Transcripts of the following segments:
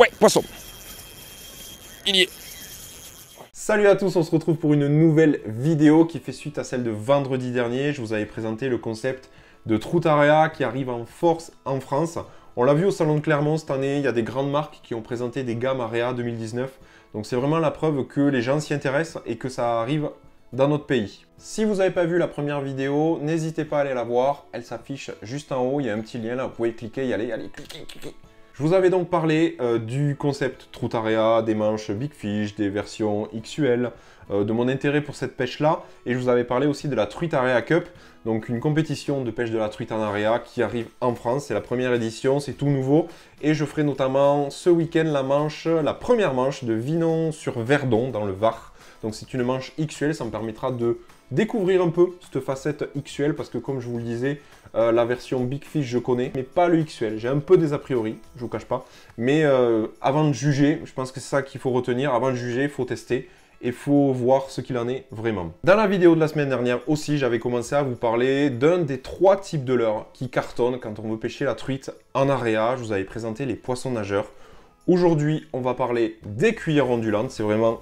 Ouais, poisson. Il y est. Salut à tous, on se retrouve pour une nouvelle vidéo qui fait suite à celle de vendredi dernier. Je vous avais présenté le concept de Trout Area qui arrive en force en France. On l'a vu au Salon de Clermont cette année, il y a des grandes marques qui ont présenté des gammes Area 2019. Donc c'est vraiment la preuve que les gens s'y intéressent et que ça arrive dans notre pays. Si vous n'avez pas vu la première vidéo, n'hésitez pas à aller la voir. Elle s'affiche juste en haut, il y a un petit lien là, vous pouvez cliquer, y aller, cliquez. Je vous avais donc parlé du concept Trout Area, des manches Big Fish, des versions XUL, de mon intérêt pour cette pêche-là. Et je vous avais parlé aussi de la Truite Area Cup, donc une compétition de pêche de la truite en area qui arrive en France. C'est la première édition, c'est tout nouveau. Et je ferai notamment ce week-end la première manche de Vinon-sur-Verdon dans le Var. Donc c'est une manche XUL, ça me permettra de découvrir un peu cette facette XUL parce que comme je vous le disais, la version Big Fish je connais, mais pas le XUL. J'ai un peu des a priori, je vous cache pas. Mais avant de juger, je pense que c'est ça qu'il faut retenir. Avant de juger, il faut tester et il faut voir ce qu'il en est vraiment. Dans la vidéo de la semaine dernière aussi, j'avais commencé à vous parler d'un des 3 types de leurres qui cartonnent quand on veut pêcher la truite en area. Je vous avais présenté les poissons nageurs. Aujourd'hui, on va parler des cuillères ondulantes. C'est vraiment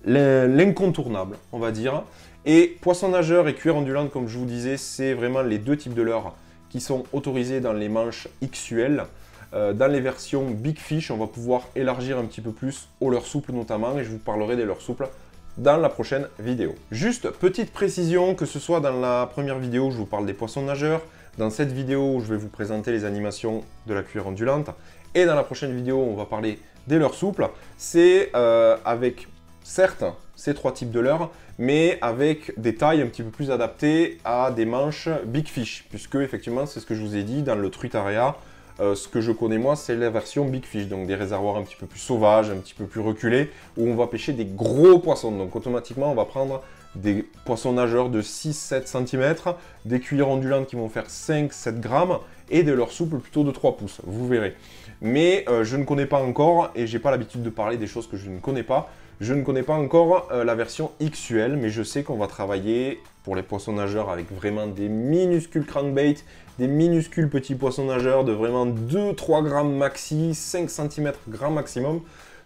l'incontournable, on va dire. Et poisson nageur et cuillère ondulante, comme je vous disais, c'est vraiment les deux types de leurres qui sont autorisés dans les manches XUL. Dans les versions Big Fish, on va pouvoir élargir un petit peu plus aux leurres souples notamment, et je vous parlerai des leurres souples dans la prochaine vidéo. Juste petite précision, que ce soit dans la première vidéo où je vous parle des poissons nageurs, dans cette vidéo où je vais vous présenter les animations de la cuillère ondulante, et dans la prochaine vidéo où on va parler des leurres souples, c'est avec certes ces 3 types de leurres, mais avec des tailles un petit peu plus adaptées à des manches Big Fish, puisque effectivement c'est ce que je vous ai dit dans le Truite Area. Ce que je connais moi, c'est la version Big Fish, donc des réservoirs un petit peu plus sauvages, un petit peu plus reculés, où on va pêcher des gros poissons. Donc automatiquement, on va prendre des poissons nageurs de 6-7 cm, des cuillères ondulantes qui vont faire 5-7 grammes, et des leurres souples plutôt de 3 pouces, vous verrez. Mais je ne connais pas encore, et j'ai pas l'habitude de parler des choses que je ne connais pas. Je ne connais pas encore la version XUL, mais je sais qu'on va travailler pour les poissons nageurs avec vraiment des minuscules crankbait, des minuscules petits poissons nageurs de vraiment 2-3 grammes maxi, 5 cm grand maximum.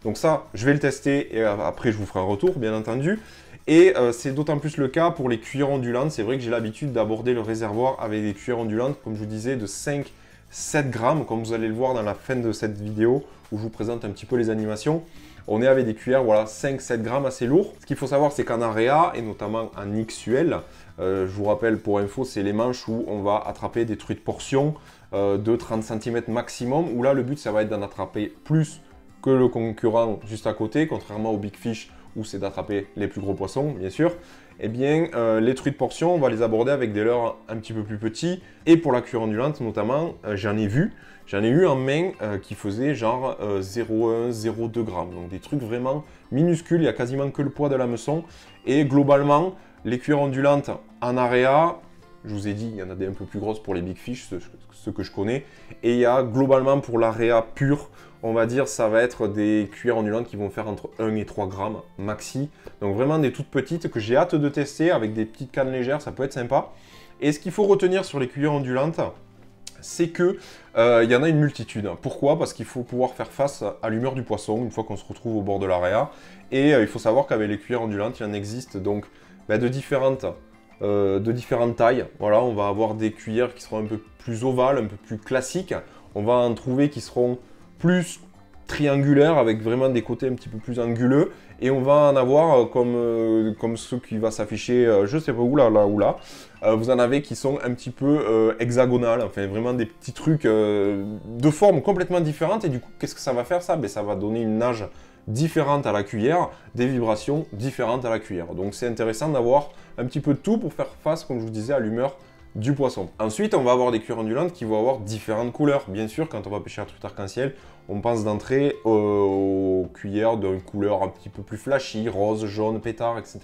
Donc ça, je vais le tester et après je vous ferai un retour, bien entendu. Et c'est d'autant plus le cas pour les cuillères ondulantes. C'est vrai que j'ai l'habitude d'aborder le réservoir avec des cuillères ondulantes, comme je vous disais, de 5-7 grammes, comme vous allez le voir dans la fin de cette vidéo, où je vous présente un petit peu les animations. On est avec des cuillères, voilà, 5-7 grammes assez lourds. Ce qu'il faut savoir, c'est qu'en area, et notamment en XUL, je vous rappelle pour info, c'est les manches où on va attraper des truites portions de 30 cm maximum, où là, le but, ça va être d'en attraper plus que le concurrent juste à côté, contrairement au Big Fish, où c'est d'attraper les plus gros poissons, bien sûr. Eh bien, les truites portions, on va les aborder avec des leurres un petit peu plus petits. Et pour la cuillère ondulante, notamment, j'en ai eu en main qui faisait genre 0,1, 0,2 grammes. Donc des trucs vraiment minuscules, il n'y a quasiment que le poids de l'hameçon. Et globalement, les cuillères ondulantes en area, je vous ai dit, il y en a des un peu plus grosses pour les Big Fish, ceux que je connais. Et il y a globalement pour l'area pure, on va dire, ça va être des cuillères ondulantes qui vont faire entre 1 et 3 grammes maxi. Donc vraiment des toutes petites que j'ai hâte de tester avec des petites cannes légères, ça peut être sympa. Et ce qu'il faut retenir sur les cuillères ondulantes, c'est qu'il y en a une multitude. Pourquoi? Parce qu'il faut pouvoir faire face à l'humeur du poisson une fois qu'on se retrouve au bord de l'area. Et il faut savoir qu'avec les cuillères ondulantes, il en existe donc de différentes tailles. Voilà, on va avoir des cuillères qui seront un peu plus ovales, un peu plus classiques. On va en trouver qui seront plus triangulaires avec vraiment des côtés un petit peu plus anguleux. Et on va en avoir comme ceux qui va s'afficher, je sais pas où là ou là. Vous en avez qui sont un petit peu hexagonales, enfin vraiment des petits trucs de forme complètement différentes. Et du coup, qu'est-ce que ça va faire ça? Ben, ça va donner une nage différente à la cuillère, des vibrations différentes à la cuillère. Donc c'est intéressant d'avoir un petit peu de tout pour faire face, comme je vous disais, à l'humeur du poisson. Ensuite, on va avoir des cuillères ondulantes qui vont avoir différentes couleurs. Bien sûr, quand on va pêcher la truite arc-en-ciel, on pense d'entrer aux cuillères d'une couleur un petit peu plus flashy, rose, jaune, pétard, etc.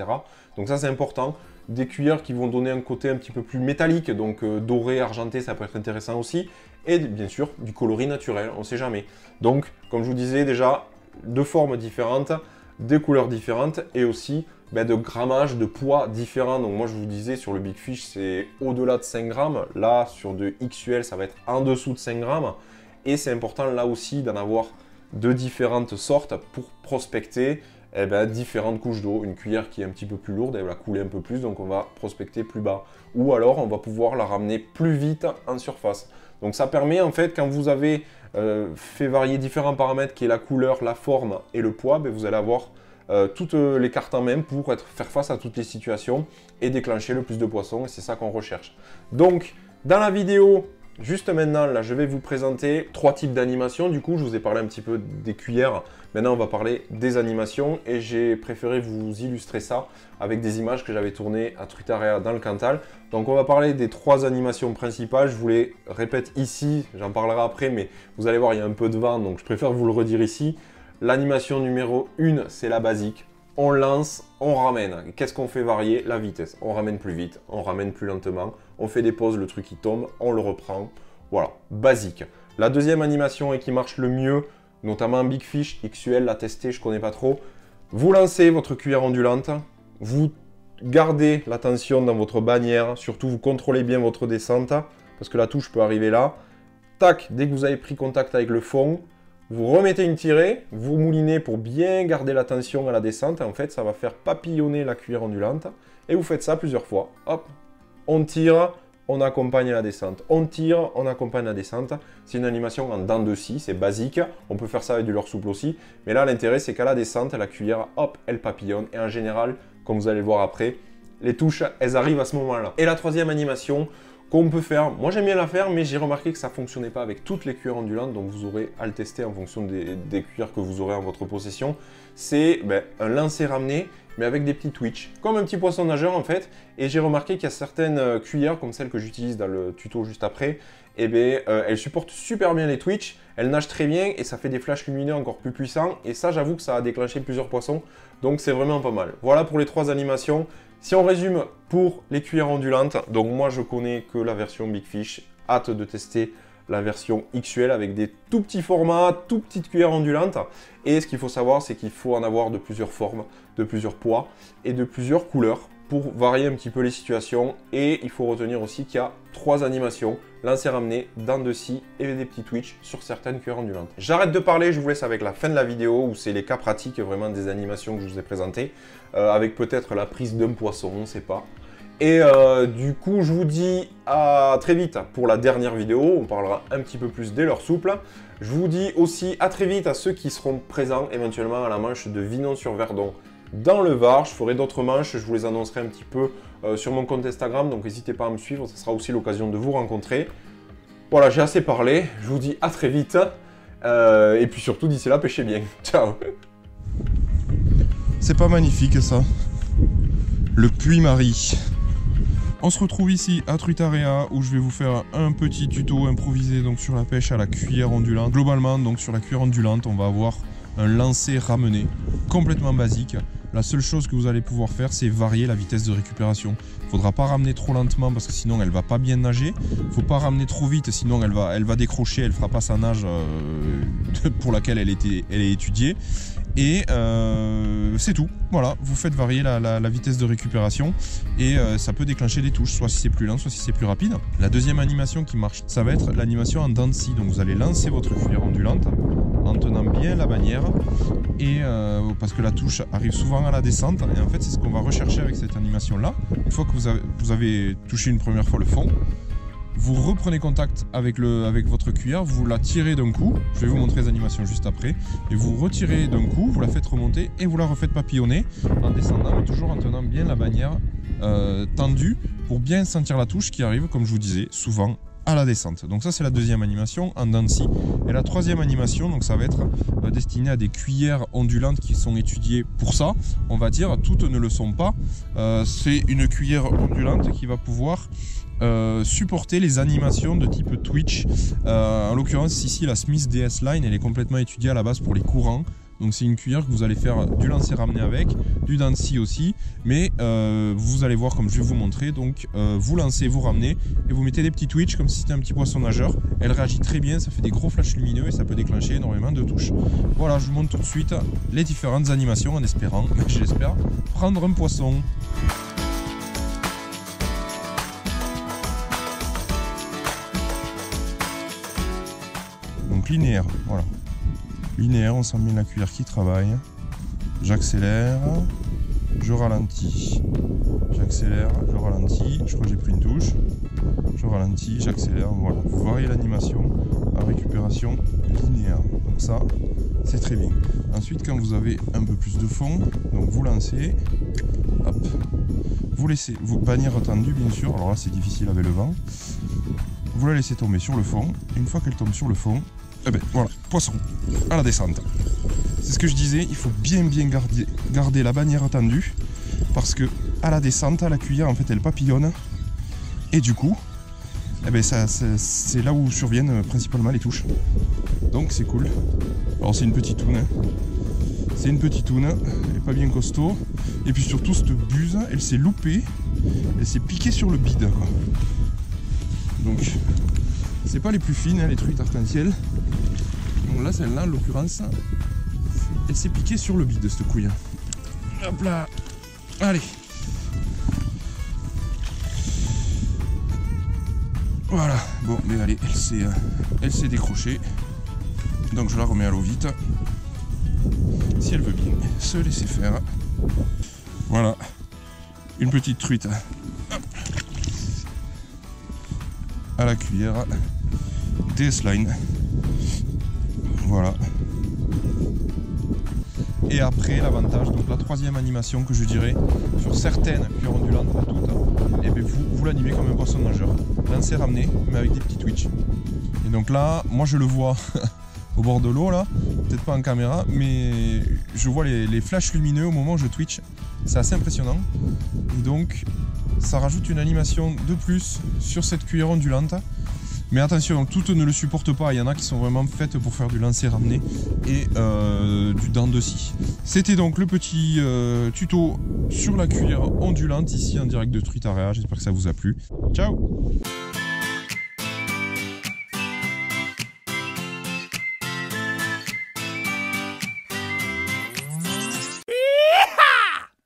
Donc ça, c'est important. Des cuillères qui vont donner un côté un petit peu plus métallique, donc doré, argenté, ça peut être intéressant aussi. Et bien sûr, du coloris naturel, on ne sait jamais. Donc, comme je vous disais déjà, de formes différentes, des couleurs différentes et aussi de grammage, de poids différents. Donc moi je vous disais sur le Big Fish c'est au-delà de 5 grammes. Là sur de XUL ça va être en dessous de 5 grammes. Et c'est important là aussi d'en avoir de différentes sortes pour prospecter différentes couches d'eau. Une cuillère qui est un petit peu plus lourde, elle va couler un peu plus, donc on va prospecter plus bas. Ou alors on va pouvoir la ramener plus vite en surface. Donc ça permet en fait, quand vous avez fait varier différents paramètres qui est la couleur, la forme et le poids, vous allez avoir toutes les cartes en main pour faire face à toutes les situations et déclencher le plus de poissons, et c'est ça qu'on recherche. Donc dans la vidéo, juste maintenant, là, je vais vous présenter 3 types d'animations. Du coup, je vous ai parlé un petit peu des cuillères. Maintenant, on va parler des animations et j'ai préféré vous illustrer ça avec des images que j'avais tournées à Trutarea dans le Cantal. Donc, on va parler des 3 animations principales. Je vous les répète ici, j'en parlerai après, mais vous allez voir, il y a un peu de vent, donc je préfère vous le redire ici. L'animation numéro 1, c'est la basique. On lance, on ramène. Qu'est-ce qu'on fait varier? La vitesse. On ramène plus vite, on ramène plus lentement. On fait des pauses, le truc qui tombe, on le reprend. Voilà, basique. La deuxième animation et qui marche le mieux, notamment Big Fish, XUL l'a testé, je ne connais pas trop. Vous lancez votre cuillère ondulante, vous gardez la tension dans votre bannière, surtout vous contrôlez bien votre descente, parce que la touche peut arriver là. Tac, dès que vous avez pris contact avec le fond, vous remettez une tirée, vous moulinez pour bien garder la tension à la descente. En fait, ça va faire papillonner la cuillère ondulante. Et vous faites ça plusieurs fois. Hop, on tire, on accompagne la descente. On tire, on accompagne la descente. C'est une animation en dents de scie, c'est basique. On peut faire ça avec du leurre souple aussi. Mais là, l'intérêt, c'est qu'à la descente, la cuillère, hop, elle papillonne. Et en général, comme vous allez le voir après, les touches, elles arrivent à ce moment-là. Et la troisième animation qu'on peut faire, moi j'aime bien la faire, mais j'ai remarqué que ça ne fonctionnait pas avec toutes les cuillères ondulantes, donc vous aurez à le tester en fonction des cuillères que vous aurez en votre possession. C'est un lancer-ramener, mais avec des petits twitch, comme un petit poisson nageur en fait. Et j'ai remarqué qu'il y a certaines cuillères, comme celle que j'utilise dans le tuto juste après, elles supportent super bien les twitch, elles nagent très bien et ça fait des flashs lumineux encore plus puissants. Et ça, j'avoue que ça a déclenché plusieurs poissons, donc c'est vraiment pas mal. Voilà pour les 3 animations. Si on résume pour les cuillères ondulantes, donc moi je connais que la version Big Fish, hâte de tester la version XUL avec des tout petits formats, tout petites cuillères ondulantes. Et ce qu'il faut savoir, c'est qu'il faut en avoir de plusieurs formes, de plusieurs poids et de plusieurs couleurs pour varier un petit peu les situations. Et il faut retenir aussi qu'il y a 3 animations, lancer ramener, dents de scie et des petits twitch sur certaines cuillères ondulantes. J'arrête de parler, je vous laisse avec la fin de la vidéo où c'est les cas pratiques vraiment des animations que je vous ai présentées, avec peut-être la prise d'un poisson, on ne sait pas. Et du coup, je vous dis à très vite pour la dernière vidéo. On parlera un petit peu plus des leurres souples. Je vous dis aussi à très vite à ceux qui seront présents éventuellement à la manche de Vinon-sur-Verdon dans le Var. Je ferai d'autres manches, je vous les annoncerai un petit peu sur mon compte Instagram. Donc n'hésitez pas à me suivre, ce sera aussi l'occasion de vous rencontrer. Voilà, j'ai assez parlé. Je vous dis à très vite. Et puis surtout, d'ici là, pêchez bien. Ciao. C'est pas magnifique ça. Le Puy-Marie. On se retrouve ici à Trutarea où je vais vous faire un petit tuto improvisé donc sur la pêche à la cuillère ondulante. Globalement, donc sur la cuillère ondulante, on va avoir un lancer ramené complètement basique. La seule chose que vous allez pouvoir faire, c'est varier la vitesse de récupération. Il ne faudra pas ramener trop lentement parce que sinon elle ne va pas bien nager. Il ne faut pas ramener trop vite, sinon elle va décrocher, elle ne fera pas sa nage pour laquelle elle est étudiée. Et c'est tout, voilà, vous faites varier la vitesse de récupération et ça peut déclencher des touches, soit si c'est plus lent, soit si c'est plus rapide. La deuxième animation qui marche, ça va être l'animation en dents de scie. Donc vous allez lancer votre cuillère ondulante en tenant bien la bannière et parce que la touche arrive souvent à la descente et en fait c'est ce qu'on va rechercher avec cette animation là. Une fois que vous avez touché une première fois le fond, vous reprenez contact avec votre cuillère, vous la tirez d'un coup, je vais vous montrer les animations juste après, et vous retirez d'un coup, vous la faites remonter et vous la refaites papillonner en descendant, mais toujours en tenant bien la bannière tendue pour bien sentir la touche qui arrive, comme je vous disais, souvent à la descente. Donc ça c'est la deuxième animation en dents de scie. Et la troisième animation, donc ça va être destiné à des cuillères ondulantes qui sont étudiées pour ça. On va dire, toutes ne le sont pas. C'est une cuillère ondulante qui va pouvoir supporter les animations de type Twitch. En l'occurrence ici la Smith DS Line, elle est complètement étudiée à la base pour les courants. Donc c'est une cuillère que vous allez faire du lancer ramené avec, du dents de scie aussi, mais vous allez voir comme je vais vous montrer. Donc vous lancez, vous ramenez et vous mettez des petits twitch comme si c'était un petit poisson nageur. Elle réagit très bien, ça fait des gros flashs lumineux et ça peut déclencher énormément de touches. Voilà, je vous montre tout de suite les différentes animations en espérant, je l'espère, prendre un poisson. Donc linéaire, voilà. Linéaire, on sent bien la cuillère qui travaille. J'accélère, je ralentis. J'accélère, je ralentis. Je crois que j'ai pris une touche. Je ralentis, j'accélère. Voilà, vous variez l'animation à récupération linéaire. Donc ça, c'est très bien. Ensuite, quand vous avez un peu plus de fond, donc vous lancez, hop, vous laissez, bannière tendue bien sûr. Alors là, c'est difficile avec le vent. Vous la laissez tomber sur le fond. Une fois qu'elle tombe sur le fond, eh ben voilà, poisson à la descente. C'est ce que je disais, il faut bien garder la bannière tendue parce que à la descente, à la cuillère, en fait, elle papillonne et du coup, eh ben c'est là où surviennent principalement les touches. Donc c'est cool. Alors c'est une petite toune. Hein. C'est une petite toune, elle est pas bien costaud. Et puis surtout cette buse, elle s'est loupée, elle s'est piquée sur le bide, quoi. Donc c'est pas les plus fines, hein, les truites arc-en-ciel. Donc là, celle-là, en l'occurrence, elle s'est piquée sur le bide, cette couille. Hop là. Allez. Voilà. Bon, mais allez, elle s'est décrochée. Donc je la remets à l'eau vite. Si elle veut bien se laisser faire. Voilà. Une petite truite. Hop. À la cuillère. DS-line. Voilà. Et après, l'avantage, donc la troisième animation que je dirais, sur certaines cuillères ondulantes, pas toutes, et bien vous l'animez comme un poisson nageur. Lancer ramener, mais avec des petits twitch. Et donc là, moi je le vois au bord de l'eau, là, peut-être pas en caméra, mais je vois les flashs lumineux au moment où je twitch. C'est assez impressionnant. Et donc, ça rajoute une animation de plus sur cette cuillère ondulante. Mais attention, toutes ne le supportent pas, il y en a qui sont vraiment faites pour faire du lancer ramené et du dents de scie. C'était donc le petit tuto sur la cuillère ondulante ici en direct de Truitarea, j'espère que ça vous a plu. Ciao!